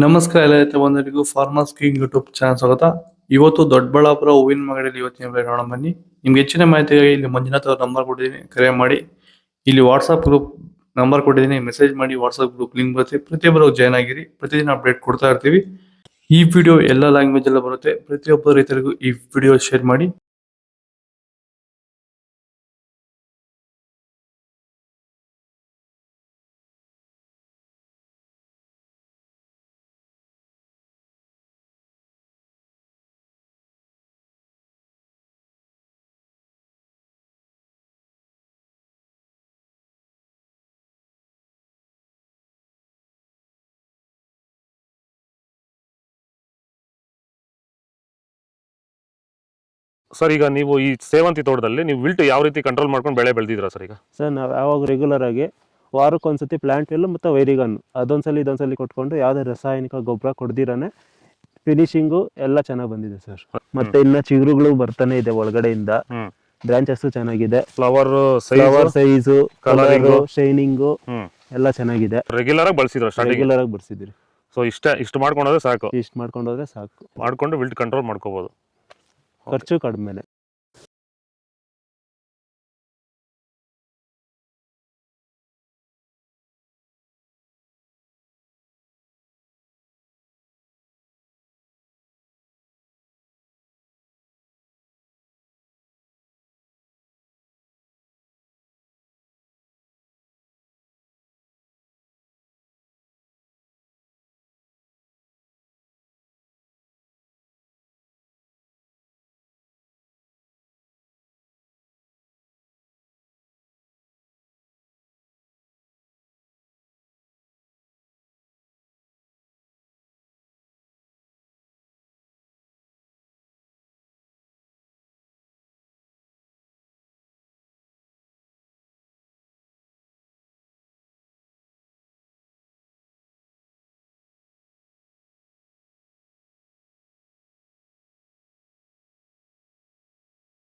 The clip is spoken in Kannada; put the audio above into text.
ನಮಸ್ಕಾರ ಎಲ್ಲ ರೈತ ಬಂಧುಗಳಿಗೂ ಫಾರ್ಮರ್ಸ್ ಕಿಂಗ್ ಯೂಟ್ಯೂಬ್ ಚಾನಲ್ ಸ್ವಾಗತ. ಇವತ್ತು ದೊಡ್ಡಬಳ್ಳಾಪುರ ಹೂವಿನ ಮಾರ್ಕೆಟಲ್ಲಿ ಇವತ್ತಿನ ಬೆಲೆ ನೋಡೋಣ ಬನ್ನಿ. ನಿಮ್ಗೆ ಹೆಚ್ಚಿನ ಮಾಹಿತಿಗಾಗಿ ಇಲ್ಲಿ ಮಂಜುನಾಥ್ ಅವ್ರ ನಂಬರ್ ಕೊಟ್ಟಿದ್ದೀನಿ, ಕರೆ ಮಾಡಿ. ಇಲ್ಲಿ ವಾಟ್ಸ್ಆಪ್ ಗ್ರೂಪ್ ನಂಬರ್ ಕೊಟ್ಟಿದ್ದೀನಿ, ಮೆಸೇಜ್ ಮಾಡಿ. ವಾಟ್ಸ್ಆಪ್ ಗ್ರೂಪ್ ಲಿಂಕ್ ಬರುತ್ತೆ, ಪ್ರತಿಯೊಬ್ಬರು ಜಾಯ್ನ್ ಆಗಿರಿ. ಪ್ರತಿದಿನ ಅಪ್ಡೇಟ್ ಕೊಡ್ತಾ ಇರ್ತೀವಿ. ಈ ವಿಡಿಯೋ ಎಲ್ಲ ಲ್ಯಾಂಗ್ವೇಜ್ ಎಲ್ಲ ಬರುತ್ತೆ. ಪ್ರತಿಯೊಬ್ಬ ರೈತರಿಗೂ ಈ ವಿಡಿಯೋ ಶೇರ್ ಮಾಡಿ. ಸರ್, ಈಗ ನೀವು ಈ ಸೇವಂತಿ ತೋಟದಲ್ಲಿ ನೀವು ವಿಲ್ಟ್ ಯಾವ ರೀತಿ ಕಂಟ್ರೋಲ್ ಮಾಡ್ಕೊಂಡು ಬೆಳೆ ಬೆಳೆದಿದ್ದೀರಾ ಸರ್? ಈಗ ಸರ್ ನಾವು ಯಾವಾಗ ರೆಗ್ಯುಲರ್ ಆಗಿ ವಾರಕ್ಕೊಂದ್ಸತಿ ಪ್ಲಾಂಟ್ ವಿಲ್ ಮತ್ತು ವೈರಿಗನ್ ಇದೊಂದ್ಸಲಿ ಕೊಟ್ಕೊಂಡು ಯಾವುದೇ ರಾಸಾಯನಿಕ ಗೊಬ್ಬರ ಕೊಡ್ದಿರಾನೆ ಫಿನಿಶಿಂಗು ಎಲ್ಲ ಚೆನ್ನಾಗಿ ಬಂದಿದೆ ಸರ್. ಮತ್ತೆ ಇನ್ನ ಚಿಗುರುಗಳು ಬರ್ತಾನೆ ಇದೆ ಒಳಗಡೆಯಿಂದ. ಬ್ರಾಂಚಸ್ ಚೆನ್ನಾಗಿದೆ, ಫ್ಲವರ್ ಸೈಜು, Colouring, ಶೈನಿಂಗು ಎಲ್ಲ ಚೆನ್ನಾಗಿದೆ. ರೆಗ್ಯುಲರ್ ಆಗಿ ಬಳಸಿದ್ರು ರೆಗ್ಯುಲರ್ ಆಗಿ ಬರ್ಸಿದಿರಿ. ಸೊ ಇಷ್ಟು ಮಾಡ್ಕೊಂಡ್ರೆ ಸಾಕು. ಇಷ್ಟು ಮಾಡ್ಕೊಂಡೋದ್ರೆ ಸಾಕು, ಮಾಡ್ಕೊಂಡು ವಿಲ್ಟ್ ಕಂಟ್ರೋಲ್ ಮಾಡ್ಕೋಬಹುದು. ಖರ್ಚು ಕಡಿಮೆನೆ.